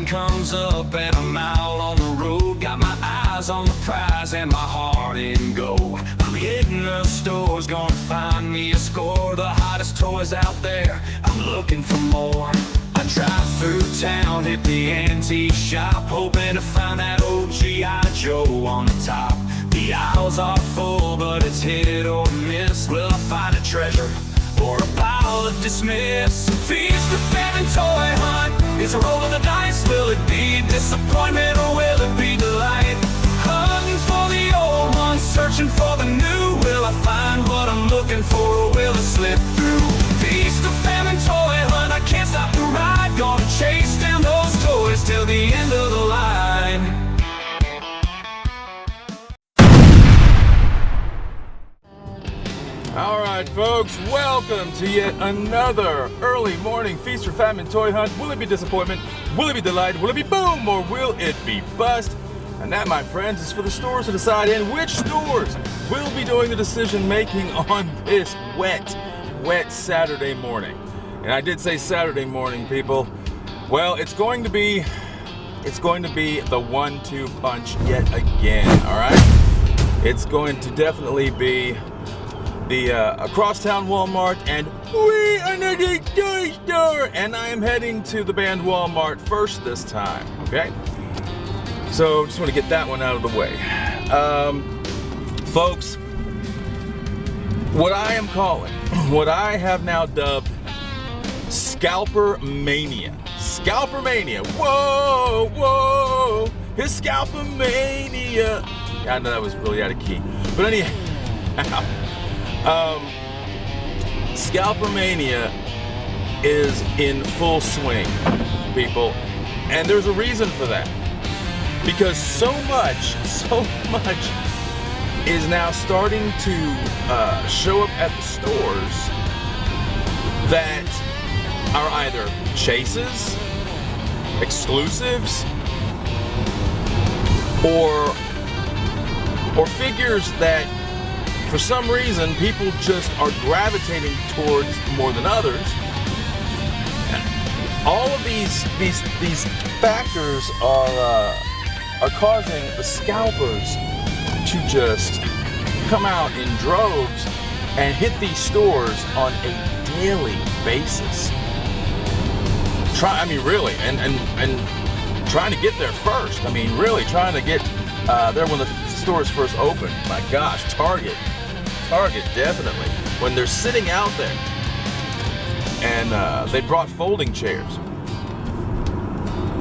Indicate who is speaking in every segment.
Speaker 1: sun comes up and I'm out on the road. Got my eyes on the prize and my heart in go. I'm hitting the stores, gonna find me a score. The hottest toys out there, I'm looking for more. I drive through town, hit the antique shop, hoping to find that old G.I. Joe on the top. The aisles are full, but it's hit or miss. Will I find a treasure or a pile of dismiss? Feast or famine toy hunt, it's a roll of the dice. Will it be disappointment or will it be delight? Hunting for the old ones, searching for the new. Will I find what I'm looking for or will it slip through? Feast or famine toy hunt, I can't stop the ride. Gonna chase down those toys till the end of the line.
Speaker 2: Alright folks, welcome to yet another early morning Feast or Famine Toy Hunt. Will it be disappointment? Will it be delight? Will it be boom? Or will it be bust? And that, my friends, is for the stores to decide in which stores will be doing the decision making on this wet Saturday morning. And I did say Saturday morning, people. Well, it's going to be the 1-2 punch yet again, alright? It's going to definitely be the Crosstown Walmart and We Another Toy Store, and I am heading to the banned Walmart first this time, okay? So just want to get that one out of the way. Folks, what I am calling, what I have now dubbed Scalper Mania. Scalper Mania, whoa, his Scalper Mania. Yeah, I know that was really out of key, but anyhow. Scalper Mania is in full swing, people, and there's a reason for that, because so much is now starting to show up at the stores that are either chases, exclusives, or figures that for some reason people just are gravitating towards more than others. All of these factors are causing the scalpers to just come out in droves and hit these stores on a daily basis. Really, and trying to get there first. I mean, really trying to get there when the stores first open. My gosh, Target definitely. When they're sitting out there, and they brought folding chairs,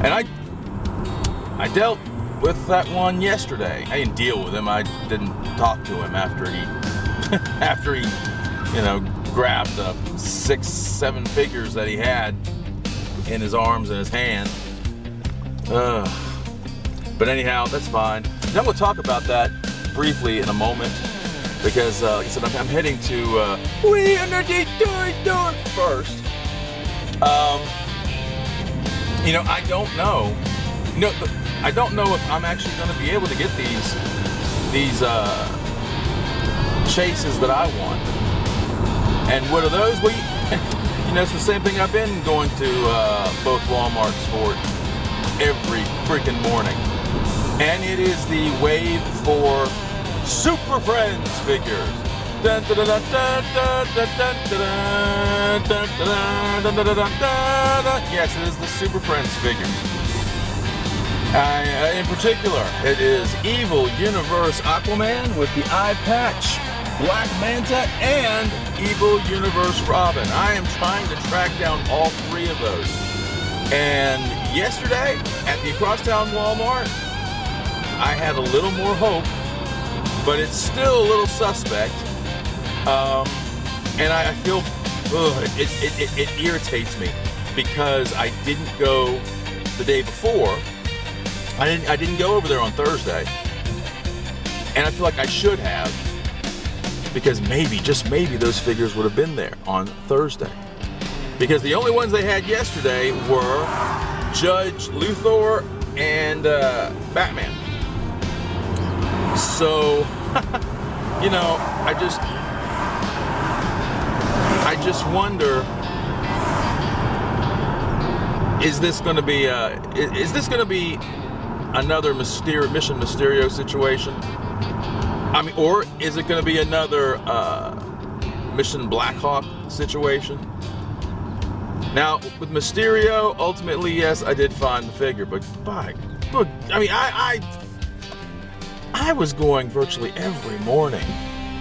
Speaker 2: and I dealt with that one yesterday. I didn't deal with him. I didn't talk to him after he grabbed the 6-7 figures that he had in his arms and his hand. But anyhow, that's fine. I'm going to talk about that briefly in a moment, because like I said, I'm heading to We Another Toy Store first. I don't know if I'm actually going to be able to get these chases that I want. And what are those? Well, it's the same thing I've been going to both Walmarts for every freaking morning. And it is the wave for Super Friends figures. Yes, it is the Super Friends figures. In particular, it is Evil Universe Aquaman with the eye patch, Black Manta, and Evil Universe Robin. I am trying to track down all three of those. And yesterday, at the Crosstown Walmart, I had a little more hope, but it's still a little suspect. And I feel, it irritates me, because I didn't go the day before. I didn't go over there on Thursday, and I feel like I should have, because maybe, just maybe, those figures would have been there on Thursday. Because the only ones they had yesterday were Judge Luthor and Batman. So, I just wonder is this going to be another Mission Mysterio situation? I mean, or is it going to be another Mission Blackhawk situation? Now, with Mysterio, ultimately, yes, I did find the figure, but I mean, I was going virtually every morning,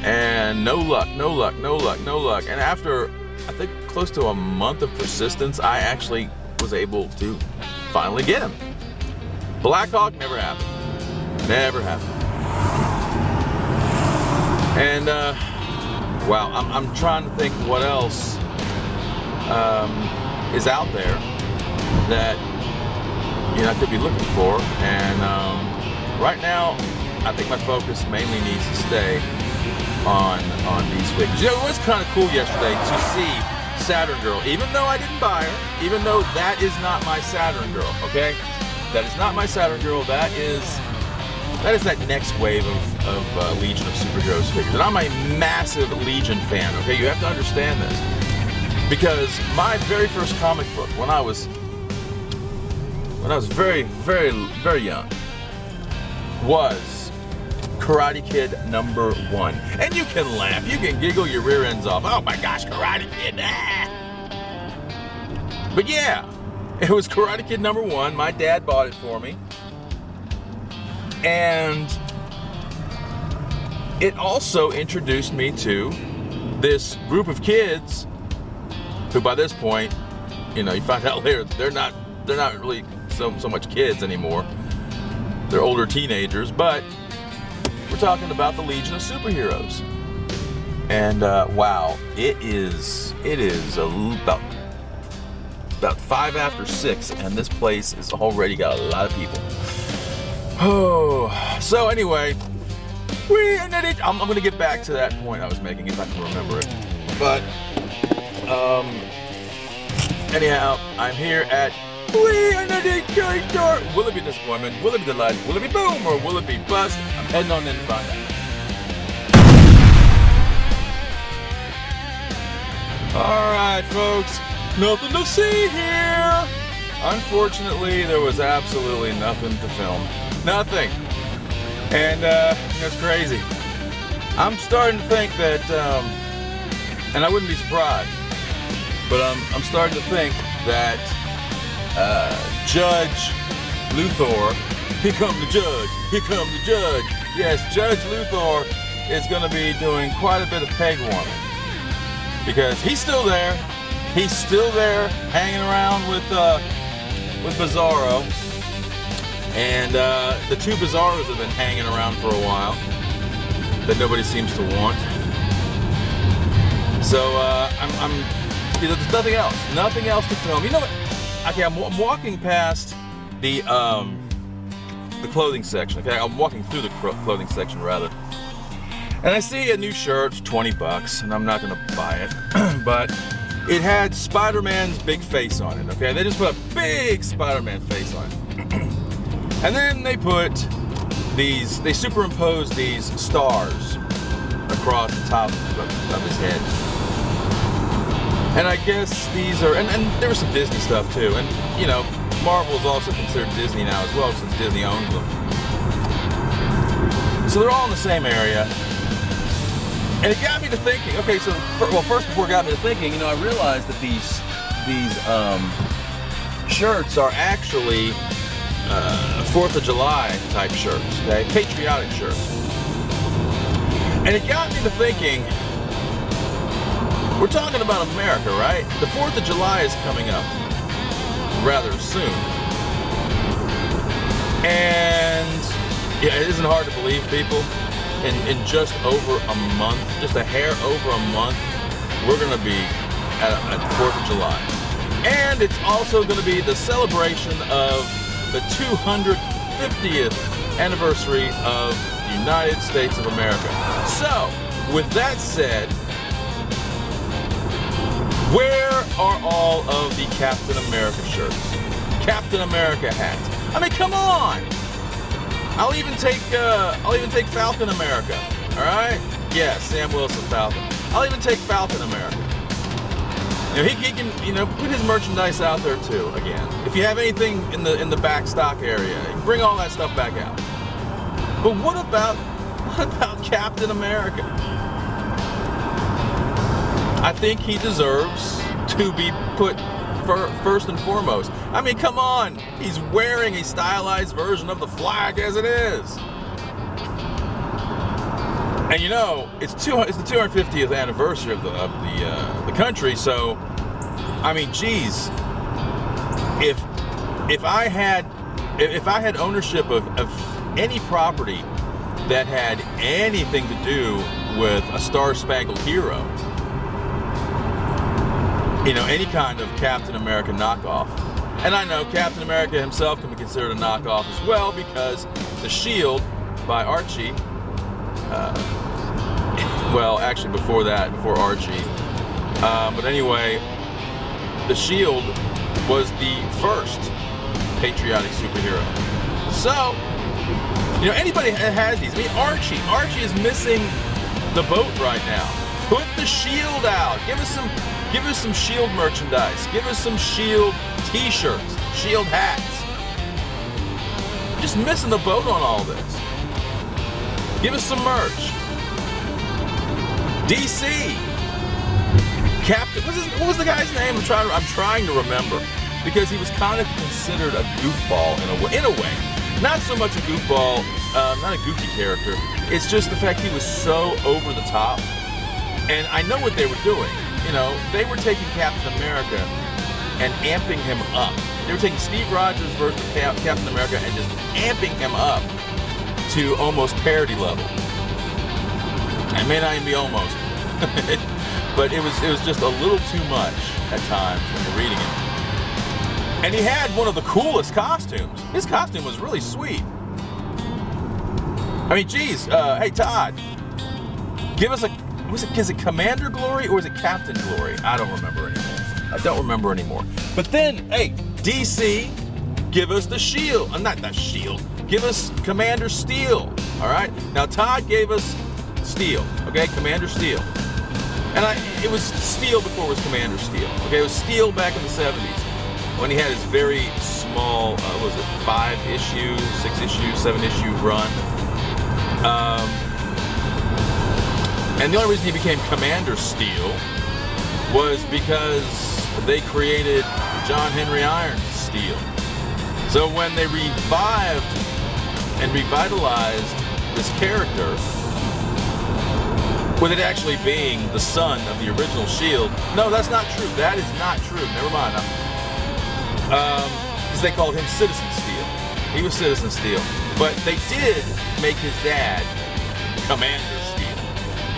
Speaker 2: and no luck. And after, I think, close to a month of persistence, I actually was able to finally get him. Blackhawk never happened. Never happened. And, wow, I'm trying to think what else is out there that, you know, I could be looking for. And right now, I think my focus mainly needs to stay on these figures. You know, it was kind of cool yesterday to see Saturn Girl, even though I didn't buy her, even though that is not my Saturn Girl, okay? That is not my Saturn Girl. That is that next wave of Legion of Superheroes figures. And I'm a massive Legion fan, okay? You have to understand this. Because my very first comic book, when I was very, very, very young, was Karate Kid #1. And you can laugh, you can giggle your rear ends off. Oh my gosh, Karate Kid! Ah! But yeah, it was Karate Kid #1. My dad bought it for me. And it also introduced me to this group of kids who, by this point, you know, you find out later, they're not really so much kids anymore. They're older teenagers, but we're talking about the Legion of Superheroes. And wow, it is about 5 after 6, and this place has already got a lot of people. Oh, so anyway, I'm going to get back to that point I was making if I can remember it. But anyhow, I'm here at We Are Not a Toy Store. Will it be disappointment? Will it be delight? Will it be boom? Or will it be bust? I'm heading on in to find out. Alright, folks. Nothing to see here. Unfortunately, there was absolutely nothing to film. Nothing. And it's crazy. I'm starting to think that, and I wouldn't be surprised, but I'm starting to think that Judge Luthor, here come the judge, here come the judge. Yes, Judge Luthor is going to be doing quite a bit of peg warming, because he's still there. He's still there, hanging around with Bizarro, and the two Bizarros have been hanging around for a while that nobody seems to want. So you know, there's nothing else to film. You know what? Okay, I'm walking past the clothing section. Okay, I'm walking through the clothing section rather, and I see a new shirt, $20, and I'm not gonna buy it, but it had Spider-Man's big face on it. Okay, they just put a big Spider-Man face on it, and then they superimposed these stars across the top of his head. And I guess these are, and there was some Disney stuff too. And, you know, Marvel is also considered Disney now as well, since Disney owns them. So they're all in the same area. And it got me to thinking, okay, so, first before it got me to thinking, you know, I realized that these shirts are actually 4th of July type shirts, okay? Patriotic shirts. And it got me to thinking, we're talking about America, right? The 4th of July is coming up rather soon. And yeah, it isn't hard to believe, people. In just over a month, just a hair over a month, we're going to be at the 4th of July. And it's also going to be the celebration of the 250th anniversary of the United States of America. So, with that said, where are all of the Captain America shirts? Captain America hats? I mean, come on! I'll even take Falcon America. All right? Yeah, Sam Wilson Falcon. I'll even take Falcon America. You know, he can, you know, put his merchandise out there too again. If you have anything in the back stock area, bring all that stuff back out. But what about Captain America? I think he deserves to be put first and foremost. I mean, come on. He's wearing a stylized version of the flag as it is. And you know, it's the 250th anniversary of the country, so I mean, geez, if I had ownership of any property that had anything to do with a Star-Spangled Hero, you know, any kind of Captain America knockoff. And I know Captain America himself can be considered a knockoff as well, because the Shield by Archie, well, actually before Archie, but anyway, the Shield was the first patriotic superhero. So, you know, anybody that has these. I mean, Archie is missing the boat right now. Put the Shield out. Give us some Shield merchandise. Give us some Shield t-shirts, Shield hats. We're just missing the boat on all this. Give us some merch. DC. Captain, what was the guy's name? I'm trying to remember, because he was kind of considered a goofball in a way. Not so much a goofball, not a goofy character. It's just the fact he was so over the top. And I know what they were doing. You know, they were taking Captain America and amping him up. They were taking Steve Rogers' version of Captain America and just amping him up to almost parody level. It may not even be almost, but it was just a little too much at times when you're reading it. And he had one of the coolest costumes. His costume was really sweet. I mean, geez, hey Todd, give us is it Commander Glory or is it Captain Glory? I don't remember anymore. But then, hey, DC, give us the Shield. Not that Shield. Give us Commander Steel. All right. Now Todd gave us Steel. Okay, Commander Steel. And it was Steel before it was Commander Steel. Okay, it was Steel back in the 70s when he had his very small, 5-issue, 6-issue, 7-issue run. And the only reason he became Commander Steel was because they created John Henry Iron's Steel. So when they revived and revitalized this character, with it actually being the son of the original Shield, no, that's not true. That is not true. Never mind. Because they called him Citizen Steel. He was Citizen Steel. But they did make his dad Commander Steel.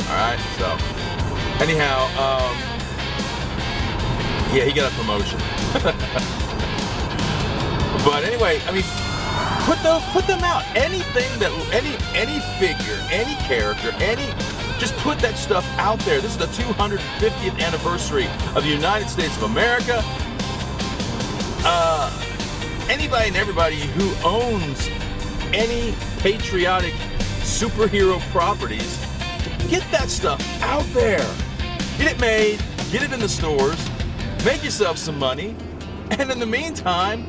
Speaker 2: Alright, so anyhow, yeah, he got a promotion. But anyway, I mean, put them out. Anything that any figure, any character, just put that stuff out there. This is the 250th anniversary of the United States of America. Anybody and everybody who owns any patriotic superhero properties, get that stuff out there. Get it made, get it in the stores, make yourself some money, and in the meantime,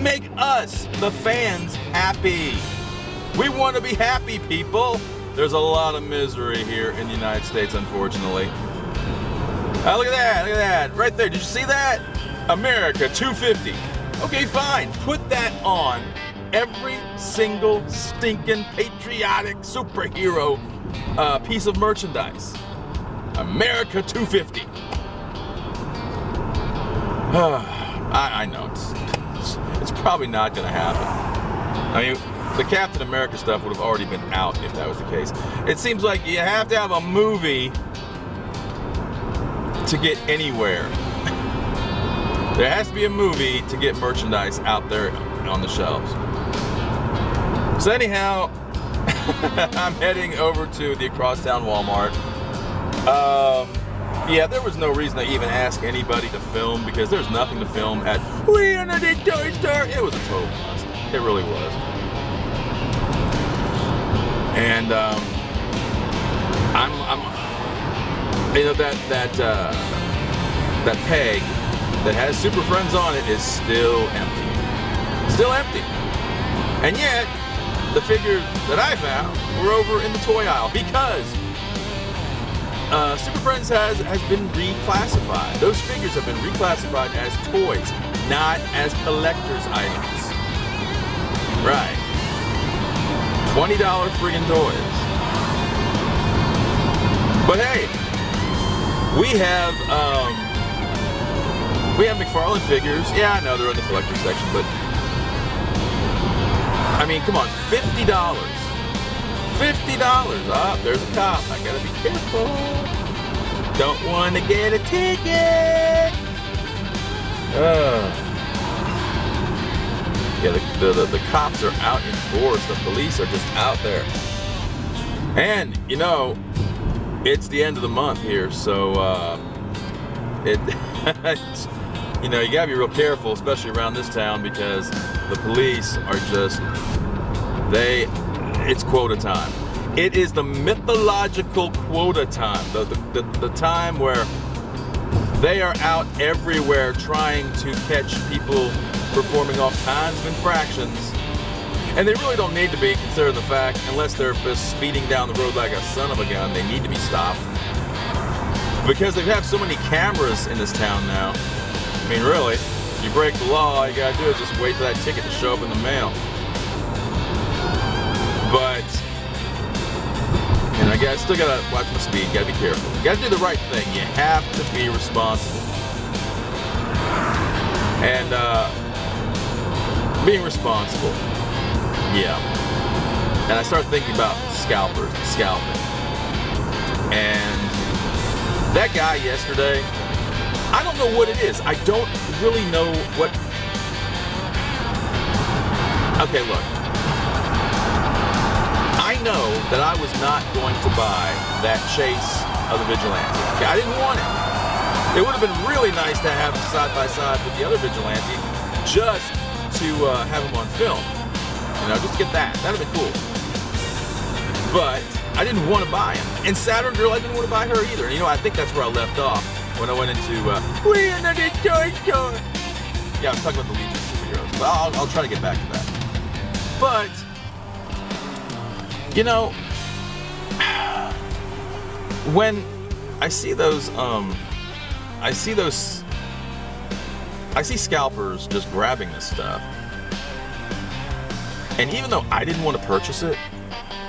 Speaker 2: make us, the fans, happy. We want to be happy, people. There's a lot of misery here in the United States, unfortunately. Oh, look at that, right there. Did you see that? America 250. Okay, fine. Put that on every single stinking patriotic superhero piece of merchandise. America 250. I know it's probably not going to happen. I mean, the Captain America stuff would have already been out if that was the case. It seems like you have to have a movie to get anywhere. There has to be a movie to get merchandise out there on the shelves. So anyhow, I'm heading over to the Crosstown Walmart. Yeah, there was no reason to even ask anybody to film because there's nothing to film at Leonard Toy Store. It was a total bust. It really was. And I'm you know that peg that has Super Friends on it is still empty. Still empty. And yet, the figures that I found were over in the toy aisle because Super Friends has been reclassified. Those figures have been reclassified as toys, not as collector's items. Right. $20 friggin' toys. But hey, we have McFarlane figures. Yeah, I know they're in the collector section, but I mean, come on, $50. $50. Ah, there's a cop. I gotta be careful. Don't want to get a ticket. Yeah, the cops are out in force. The police are just out there. And you know, it's the end of the month here, so you know, you gotta be real careful, especially around this town, because the police are just, it's quota time. It is the mythological quota time, the time where they are out everywhere trying to catch people performing all kinds of infractions. And they really don't need to be, considering the fact, unless they're just speeding down the road like a son of a gun, they need to be stopped. Because they have so many cameras in this town now. I mean, really, if you break the law, all you gotta do is just wait for that ticket to show up in the mail. But, you know, I still gotta watch my speed, gotta be careful. You gotta do the right thing. You have to be responsible. And, being responsible. Yeah. And I started thinking about scalpers, scalping. And that guy yesterday, I don't know what it is. I don't really know what. Okay, look. I know that I was not going to buy that Chase of the Vigilante. Okay, I didn't want it. It would have been really nice to have him side by side with the other Vigilante, just to have him on film. You know, just get that. That'd have been cool. But I didn't want to buy him. And Saturn Girl, I didn't want to buy her either. And, you know, I think that's where I left off when I went into we another toy store. Yeah, I was talking about the Legion of Superheroes. But I'll try to get back to that. But, you know, when I see those, I see scalpers just grabbing this stuff. And even though I didn't want to purchase it,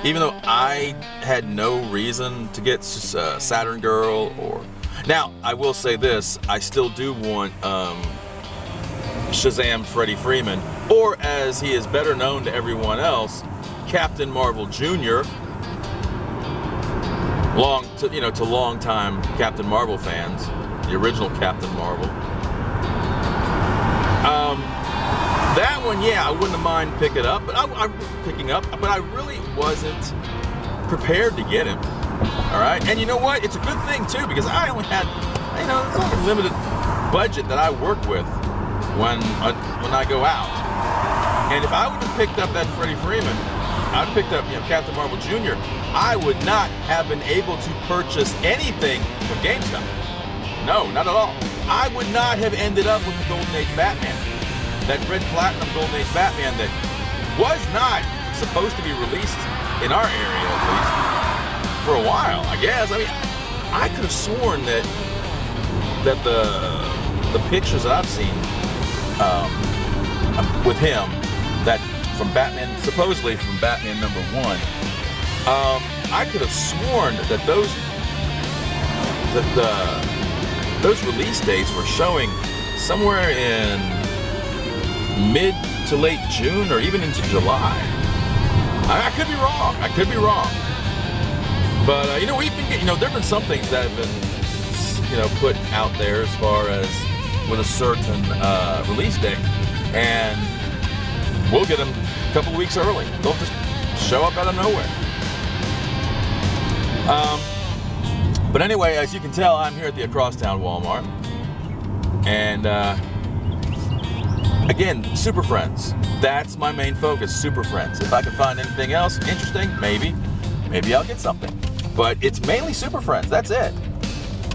Speaker 2: even though I had no reason to get Saturn Girl or... Now, I will say this, I still do want Shazam Freddie Freeman, or as he is better known to everyone else, Captain Marvel Jr., to long-time Captain Marvel fans, the original Captain Marvel. That one, yeah, I wouldn't mind picking up, but I really wasn't prepared to get him. All right, and you know what? It's a good thing too, because I only had, it's only a limited budget that I work with when I go out. And if I would have picked up that Freddie Freeman, I'd picked up Captain Marvel Jr., I would not have been able to purchase anything from GameStop. No, not at all. I would not have ended up with the Golden Age Batman. That red platinum Golden Age Batman that was not supposed to be released in our area, at least, for a while, I guess. I mean, I could have sworn that the pictures that I've seen with him, that from Batman, supposedly from Batman #1, I could have sworn that those release dates were showing somewhere in mid to late June or even into July. I could be wrong. I could be wrong. But we've been getting, there've been some things that have been, put out there as far as with a certain release date, and we'll get them a couple of weeks early. They'll just show up out of nowhere. But anyway, as you can tell, I'm here at the Acrosstown Walmart, and again, Super Friends. That's my main focus, Super Friends. If I can find anything else interesting, maybe I'll get something. But it's mainly Super Friends. That's it.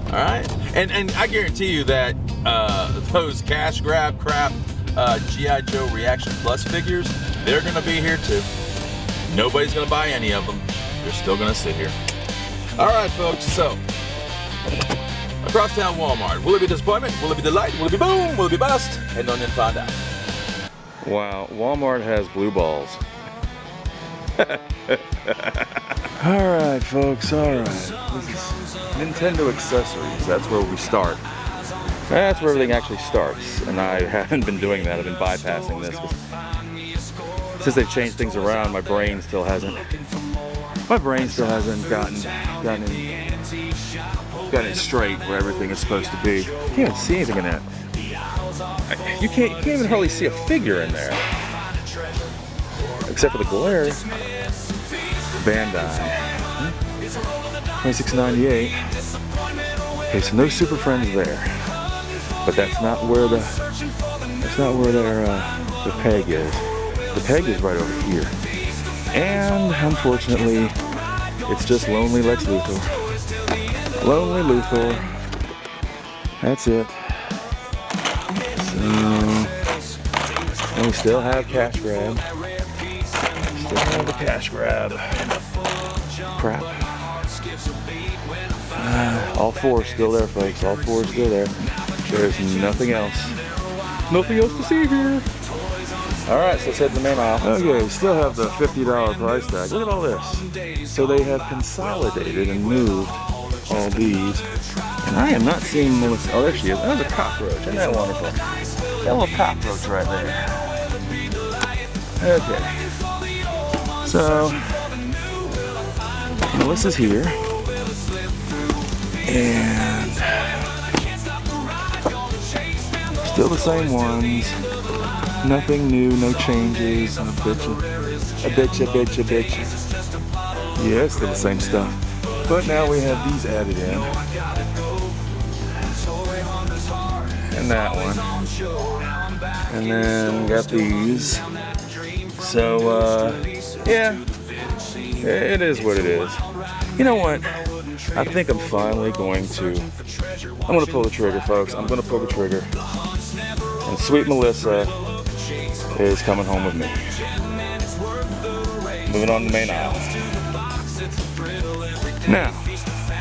Speaker 2: All right. And I guarantee you that those cash grab crap G.I. Joe Reaction Plus figures, they're gonna be here too. Nobody's gonna buy any of them. They're still gonna sit here. All right, folks, so across town Walmart. Will it be disappointment? Will it be delight? Will it be boom? Will it be bust? Head on in and find out. Wow, Walmart has blue balls. Alright, folks, alright. This is Nintendo accessories. That's where we start. That's where everything actually starts. And I haven't been doing that. I've been bypassing this. Since they've changed things around, my brain still hasn't gotten it straight where everything is supposed to be. You can't even see anything in that. You can't even hardly see a figure in there. Except for the glare. Bandai. $26.98. Okay, so no Super Friends there. But that's not where the peg is. The peg is right over here. And unfortunately, it's just Lonely Lex Luthor. Lonely Luthor. That's it. So we still have cash grab. Still have the cash grab. Crap. All four still there, folks. All four still there. There's nothing else. Nothing else to see here. Alright, so let's head to the main aisle. Okay, we still have the $50 price tag. Look at all this. So they have consolidated and moved all these. And I am not seeing Melissa. Oh, there she is. That was a cockroach. Isn't that wonderful? That little cockroach right there. Okay. So, Melissa's here. And still the same ones. Nothing new, no changes. A bitch. Yeah, it's still the same stuff. But now we have these added in. And that one. And then got these. So, yeah. It is what it is. You know what? I think I'm finally going to pull the trigger, folks. I'm going to pull the trigger. And sweet Melissa is coming home with me. Moving on to the main aisle. Now,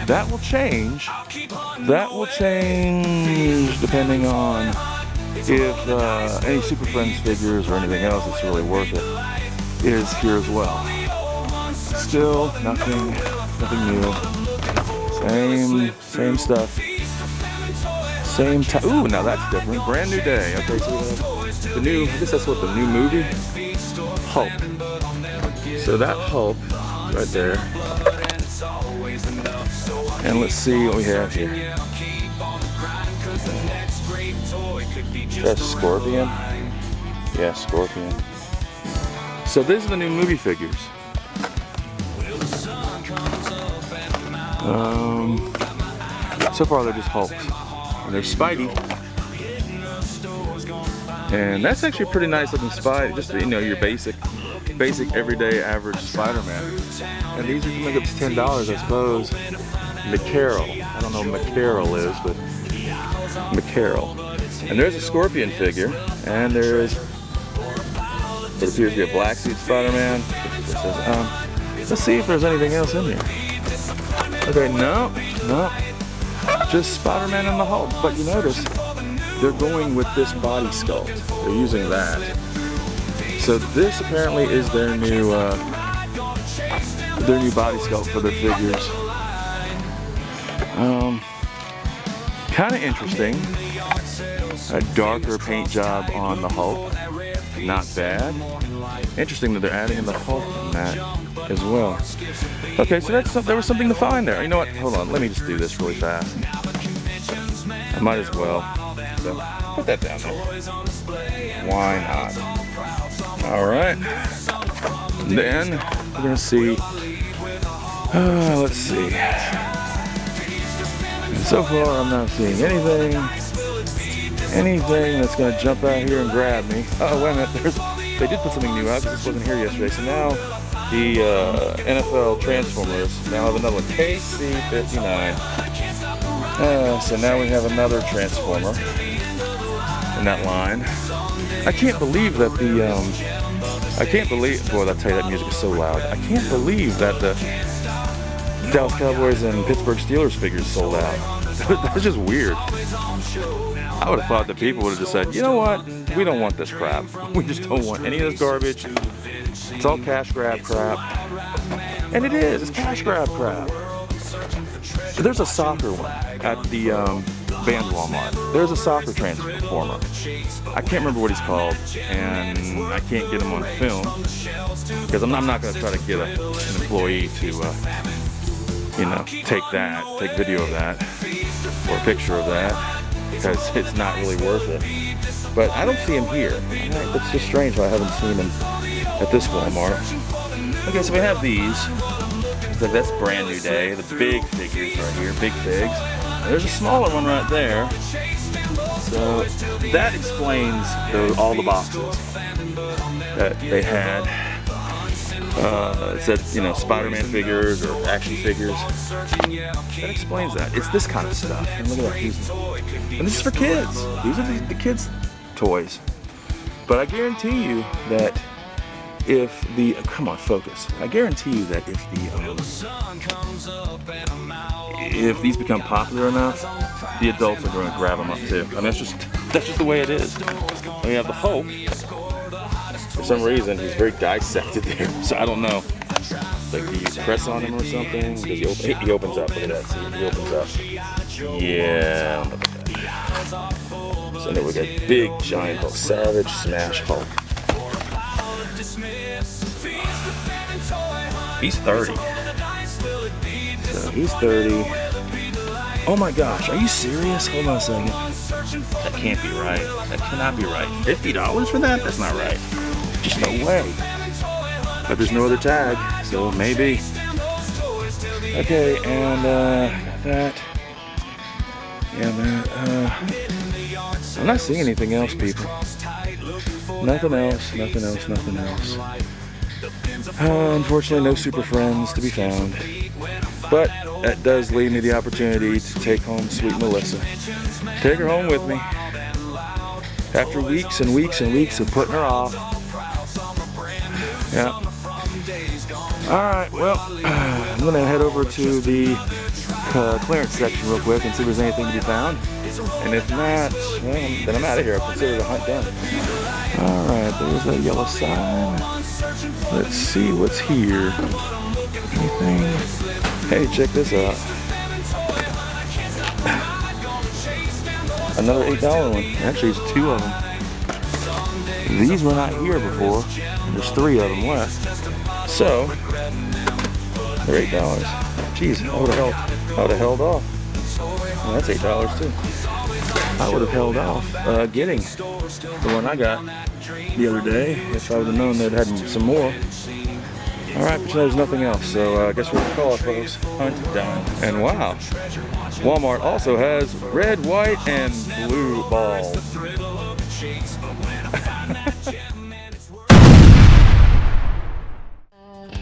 Speaker 2: that will change. That will change depending on if any Super Friends figures or anything else that's really worth it is here as well. Still nothing new. Same stuff. Same time. Ooh, now that's different. Brand new day. Okay, so we have the new, I guess that's what the new movie? Hulk. So that Hulk right there. And let's see what we have here. That's Scorpion. Yeah, Scorpion. So these are the new movie figures. So far they're just Hulks. And there's Spidey. And that's actually a pretty nice looking Spidey. Just, you know, your basic everyday average Spider-Man. And these are gonna make up to $10, I suppose. McCarroll. I don't know what McCarroll is, but McCarroll. And there's a Scorpion figure. And there's what appears to be a black suit Spider-Man. Let's see if there's anything else in here. Okay, no. Just Spider-Man and the Hulk. But you notice, they're going with this body sculpt. They're using that. So this apparently is their new body sculpt for their figures. Kind of interesting. A darker paint job on the Hulk. Not bad. Interesting that they're adding in the Hulk in that as well. Okay, so there was something to find there. You know what? Hold on. Let me just do this really fast. I might as well. So, put that down there. Why not? All right. Then we're gonna see. Let's see. And so far, I'm not seeing anything that's gonna jump out here and grab me. Oh, wait a minute. They did put something new out because this wasn't here yesterday. So now the NFL Transformers now have another one, KC-59. So now we have another Transformer. in that line. I can't believe that boy, I'll tell you, that music is so loud. I can't believe that the Dallas Cowboys and Pittsburgh Steelers figures sold out. That's just weird. I would have thought that people would have just said, you know what, we don't want this crap. We just don't want any of this garbage. It's all cash grab crap. And it is, it's cash grab crap. There's a soccer one at the Band Walmart. There's a soccer transformer. I can't remember what he's called, and I can't get him on film because I'm not going to try to get an employee to, you know, take video of that or a picture of that because it's not really worth it. But I don't see him here. It's just strange why I haven't seen him at this Walmart. Okay, so we have these. So that's brand new day. The big figures right here, big figs. And there's a smaller one right there. So that explains all the boxes that they had. It said, you know, Spider-Man figures or action figures. That explains that. It's this kind of stuff. And look at that. And this is for kids. These are the kids' toys. But I guarantee you that if the, come on, focus. I guarantee you that if these become popular enough, the adults are going to grab them up too. I mean, that's just the way it is. We have the Hulk. For some reason, he's very dissected there, so I don't know. Like, do you press on him or something? Does he open? He opens up. Look at that. See, he opens up. Yeah. Look at that. So then we got big, giant Hulk, Savage Smash Hulk. He's 30. So he's 30. Oh my gosh, are you serious? Hold on a second. That can't be right. That cannot be right. $50 for that? That's not right. Just no way. But there's no other tag, so maybe. Okay, and got that. Yeah, that. I'm not seeing anything else, people. Nothing else, nothing else, nothing else. Unfortunately, no Super Friends to be found. But that does leave me the opportunity to take home sweet Melissa. Take her home with me. After weeks and weeks and weeks of putting her off. Yeah. Alright, well, I'm going to head over to the clearance section real quick and see if there's anything to be found. And if not, well, then I'm out of here. I'll consider the hunt done. Alright, there's that yellow sign. Let's see what's here. Anything? Hey, check this out. Another $8 one. Actually, it's 2 of them. These were not here before. There's 3 of them left. So, they're $8. Jeez, I would have held off. Well, that's $8 too. I would have held off getting the one I got the other day if I would have known they'd had some more. Alright, but there's nothing else, so I guess we'll call it, folks. Hunt done. And wow, Walmart also has red, white, and blue balls.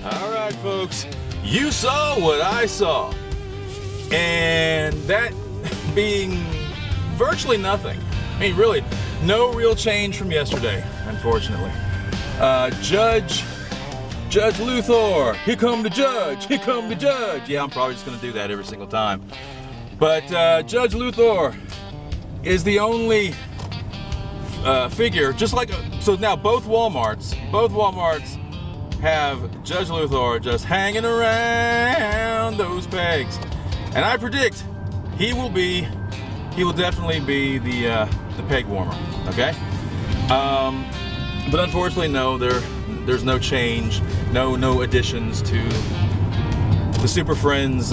Speaker 2: Alright, folks, you saw what I saw. And that being virtually nothing. I mean, really, no real change from yesterday, unfortunately. Judge Luthor, here come the judge, here come the judge. Yeah, I'm probably just gonna do that every single time. But Judge Luthor is the only figure, just like, so now both Walmarts have Judge Luthor just hanging around those pegs. And I predict he will definitely be the peg warmer, okay? But unfortunately, no, there's no change, no additions to the Super Friends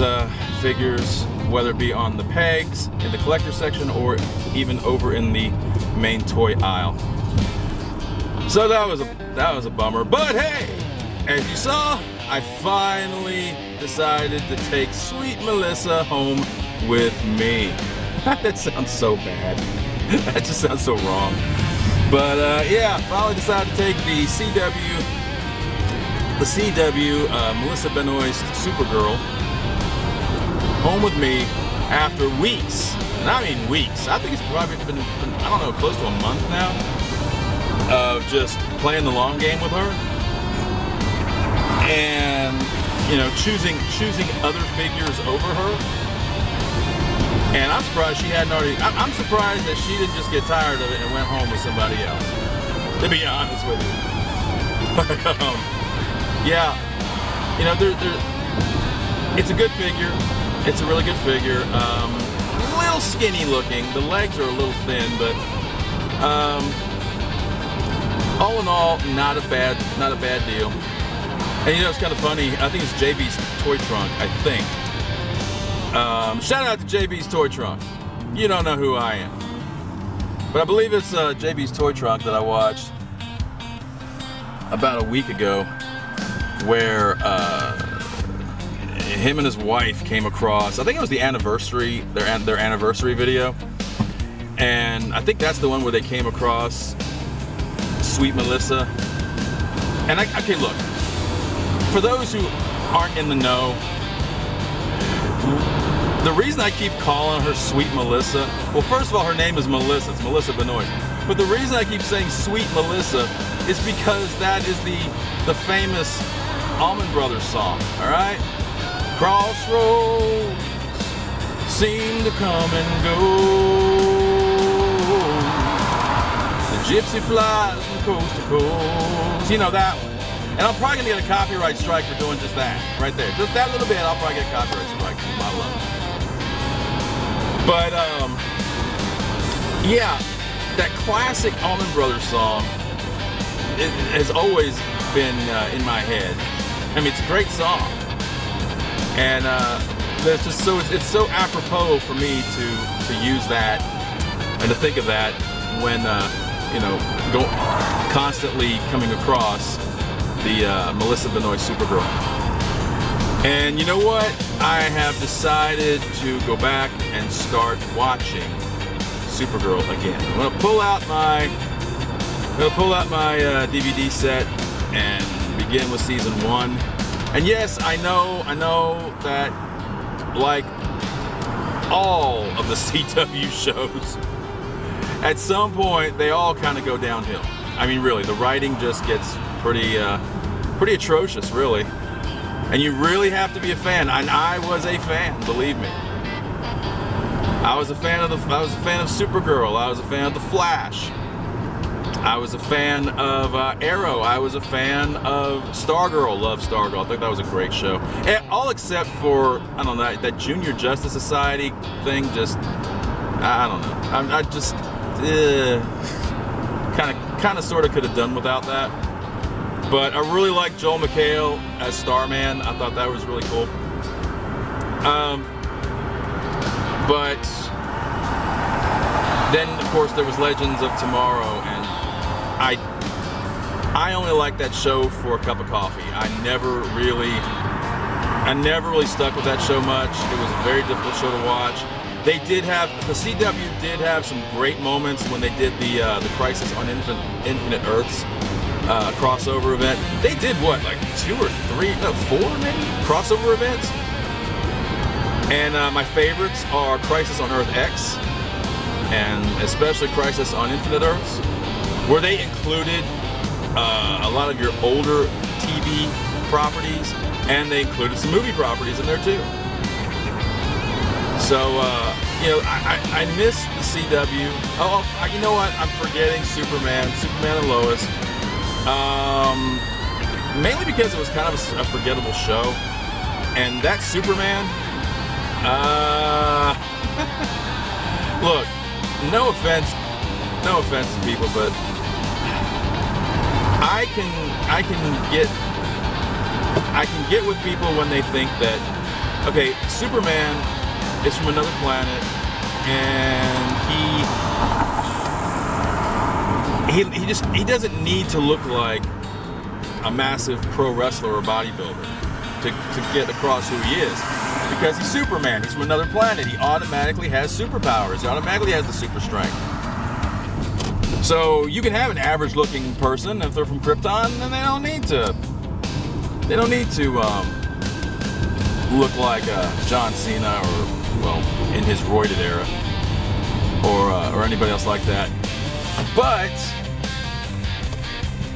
Speaker 2: figures, whether it be on the pegs in the collector section or even over in the main toy aisle. So that was a bummer. But hey, as you saw, I finally decided to take sweet Melissa home with me. That sounds so bad. That just sounds so wrong. But yeah, finally decided to take the CW Melissa Benoist Supergirl home with me after weeks. and I mean weeks. I think it's probably been I don't know, close to a month now of just playing the long game with her, and you know, choosing other figures over her. And I'm surprised she hadn't already. I'm surprised that she didn't just get tired of it and went home with somebody else. To be honest with you, but yeah, you know, it's a good figure. It's a really good figure. A little skinny looking. The legs are a little thin, but all in all, not a bad deal. And you know, it's kind of funny. I think it's JB's Toy Trunk. I think. Shout out to JB's Toy Trunk. You don't know who I am, but I believe it's JB's Toy Trunk that I watched about a week ago, where him and his wife came across. I think it was the anniversary, their anniversary video, and I think that's the one where they came across Sweet Melissa. And okay, look, for those who aren't in the know, the reason I keep calling her Sweet Melissa, well, first of all, her name is Melissa. It's Melissa Benoist. But the reason I keep saying Sweet Melissa is because that is the famous Allman Brothers song, all right? Crossroads seem to come and go. The gypsy flies from coast to coast. You know that one. And I'm probably gonna get a copyright strike for doing just that, right there. Just that little bit, I'll probably get a copyright strike from my love. But yeah, that classic Allman Brothers song, it has always been in my head. I mean, it's a great song, and it's just it's so apropos for me to use that and to think of that when you know, constantly coming across the Melissa Benoist Supergirl. And you know what? I have decided to go back and start watching Supergirl again. I'm gonna pull out my DVD set and begin with season 1. And yes, I know that, like all of the CW shows, at some point they all kind of go downhill. I mean, really, the writing just gets pretty atrocious, really. And you really have to be a fan. And I was a fan, believe me. I was a fan of Supergirl. I was a fan of The Flash. I was a fan of Arrow. I was a fan of Stargirl. Love Stargirl. I think that was a great show. And all except for, I don't know, that Junior Justice Society thing. Just, I don't know. I just kind of sort of could have done without that. But I really like Joel McHale as Starman. I thought that was really cool. But then, of course, there was Legends of Tomorrow, and I only liked that show for a cup of coffee. I never really stuck with that show much. It was a very difficult show to watch. The CW did have some great moments when they did the Crisis on Infinite Earths crossover event. They did what, like 4 maybe crossover events? And my favorites are Crisis on Earth X, and especially Crisis on Infinite Earths, where they included a lot of your older TV properties, and they included some movie properties in there too. So, you know, I miss the CW. Oh, you know what? I'm forgetting Superman and Lois. Mainly because it was kind of a forgettable show. And that Superman, look, no offense to people, but I can get with people when they think that, okay, Superman is from another planet, and he doesn't need to look like a massive pro wrestler or bodybuilder to get across who he is, because he's Superman. He's from another planet. He automatically has superpowers. He automatically has the super strength. So you can have an average-looking person if they're from Krypton, and they don't need to look like John Cena, or, well, in his roided era. or anybody else like that. But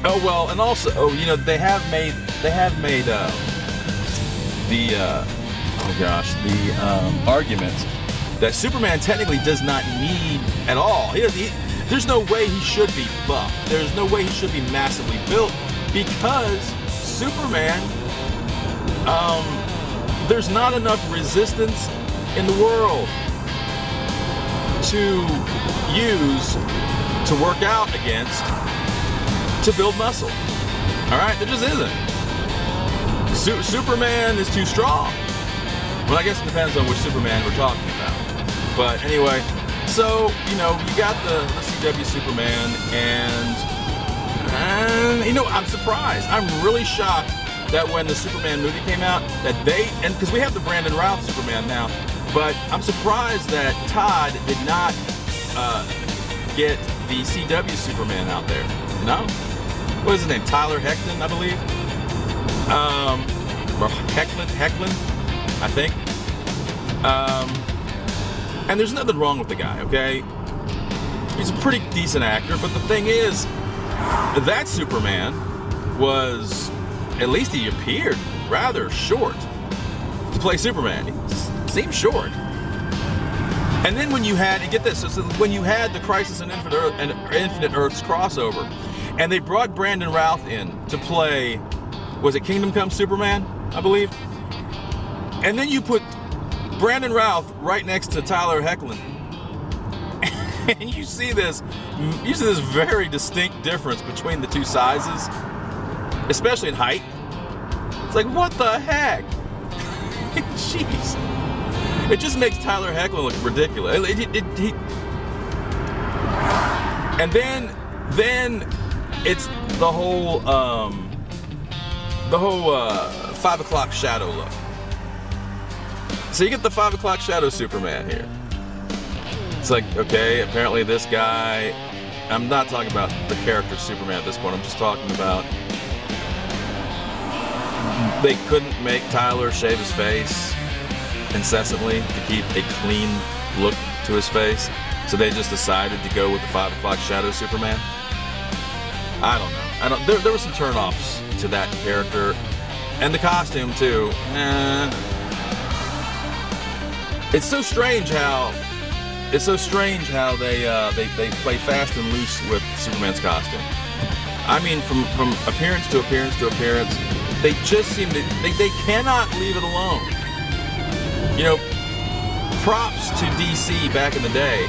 Speaker 2: oh well, and also they have made the argument that Superman technically does not need at all. There's no way he should be buff. There's no way he should be massively built because Superman, there's not enough resistance in the world to use to work out against to build muscle. All right, there just isn't. Superman is too strong. Well, I guess it depends on which Superman we're talking about. But anyway, so you got the CW Superman, and I'm surprised. I'm really shocked that when the Superman movie came out, that because we have the Brandon Routh Superman now, but I'm surprised that Todd did not get the CW Superman out there. What is his name? Tyler Hoechlin, I believe. Or Hoechlin, I think. And there's nothing wrong with the guy, okay? He's a pretty decent actor, but the thing is, that Superman was, at least he appeared rather short to play Superman. He seemed short. And then when you had, get this, so when you had the Crisis on Infinite Earths crossover, and they brought Brandon Routh in to play, was it Kingdom Come Superman, I believe? And then you put Brandon Routh right next to Tyler Hoechlin, and you see this very distinct difference between the two sizes, especially in height. It's like, what the heck? Jeez. It just makes Tyler Hoechlin look ridiculous. And then it's the whole 5 o'clock shadow look. So you get the 5 o'clock shadow Superman here. It's like, okay, apparently this guy, I'm not talking about the character Superman at this point, I'm just talking about they couldn't make Tyler shave his face incessantly to keep a clean look to his face, so they just decided to go with the 5 o'clock shadow Superman. I don't know. There were some turnoffs to that character, and the costume too. It's so strange how they play fast and loose with Superman's costume. I mean, from appearance to appearance to appearance, they just seem to they cannot leave it alone. Props to DC back in the day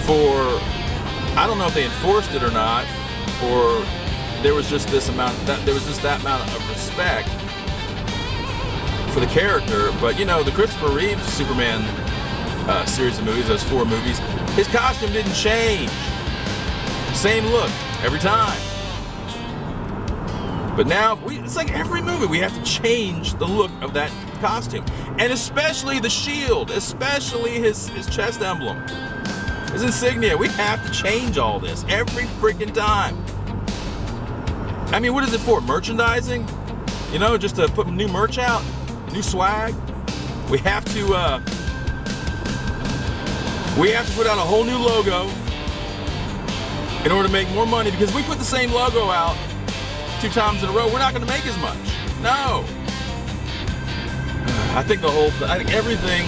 Speaker 2: for, I don't know if they enforced it or not, or there was just that amount of respect for the character. But the Christopher Reeve Superman series of movies, those 4 movies, his costume didn't change. Same look every time. But now, it's like every movie we have to change the look of that costume. And especially the shield, especially his chest emblem, his insignia. We have to change all this every freaking time. I mean, what is it for? Merchandising? Just to put new merch out? New swag? We have to put out a whole new logo in order to make more money, because we put the same logo out 2 times in a row, we're not going to make as much. No. I think everything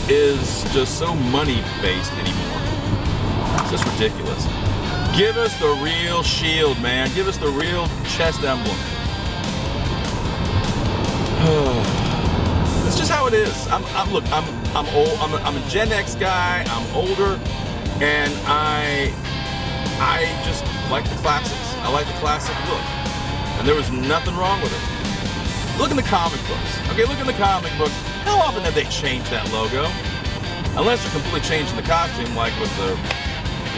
Speaker 2: is just so money-based anymore. It's just ridiculous. Give us the real shield, man. Give us the real chest emblem. It's just how it is. I'm old. I'm a Gen X guy. I'm older, and I just like the classics. I like the classic look, and there was nothing wrong with it. Look in the comic books. Okay, look in the comic books. How often have they changed that logo? Unless they're completely changing the costume, like with the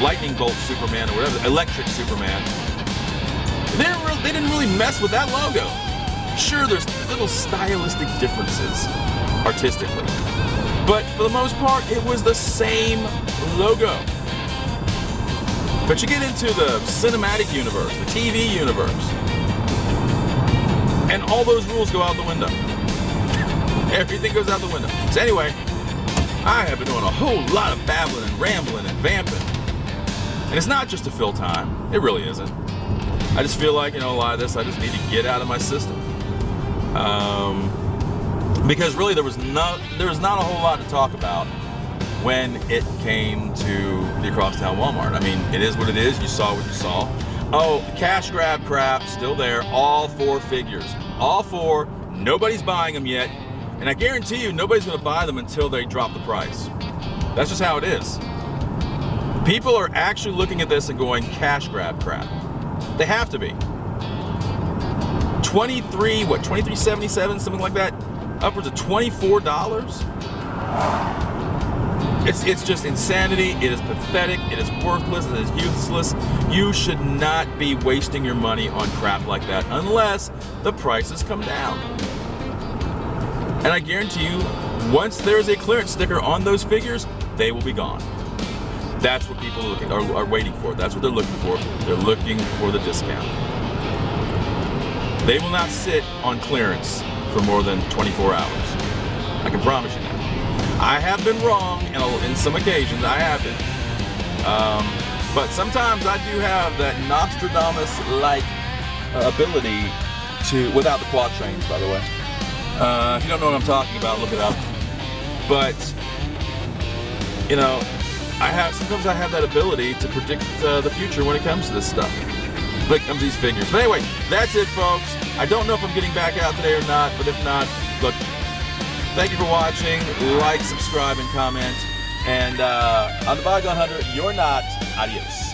Speaker 2: lightning bolt Superman or whatever, electric Superman. They didn't really mess with that logo. Sure, there's little stylistic differences artistically, but for the most part, it was the same logo. But you get into the cinematic universe, the TV universe, and all those rules go out the window. Everything goes out the window. So anyway, I have been doing a whole lot of babbling and rambling and vamping. And it's not just to fill time. It really isn't. I just feel like, a lot of this I just need to get out of my system. Because really there was not a whole lot to talk about when it came to the Crosstown Walmart. I mean, it is what it is. You saw what you saw. Oh, the cash grab crap, still there. All 4 figures. All 4. Nobody's buying them yet. And I guarantee you, nobody's going to buy them until they drop the price. That's just how it is. People are actually looking at this and going, cash grab crap. They have to be. 23.77, something like that? Upwards of $24? It's just insanity. It is pathetic. It is worthless. It is useless. You should not be wasting your money on crap like that unless the prices come down. And I guarantee you, once there's a clearance sticker on those figures, they will be gone. That's what people are waiting for. That's what they're looking for. They're looking for the discount. They will not sit on clearance for more than 24 hours. I can promise you that. I have been wrong in some occasions. I have been. But sometimes I do have that Nostradamus-like ability to, without the quatrains, by the way. If you don't know what I'm talking about, look it up. But, sometimes I have that ability to predict the future when it comes to this stuff. When it comes to these figures. But anyway, that's it, folks. I don't know if I'm getting back out today or not, but if not, look, thank you for watching. Like, subscribe, and comment. And on the Bygone Hunter, you're not. Adios.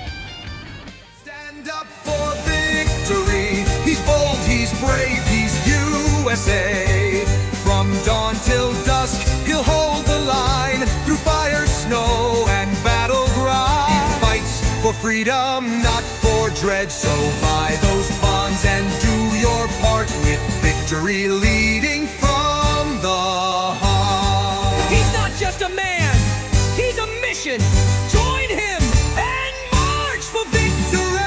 Speaker 3: Stand up for victory. He's bold, he's brave, he's USA. From dawn till dusk, he'll hold the line through fire, snow, and battle grind. He fights for freedom, not for dread. So buy those bonds and do your part with victory leading from the heart.
Speaker 4: He's not just a man, he's a mission. Join him and march for victory.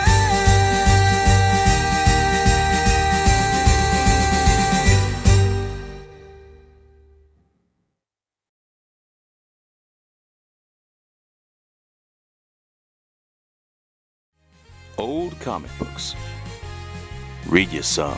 Speaker 5: Old comic books. Read you some.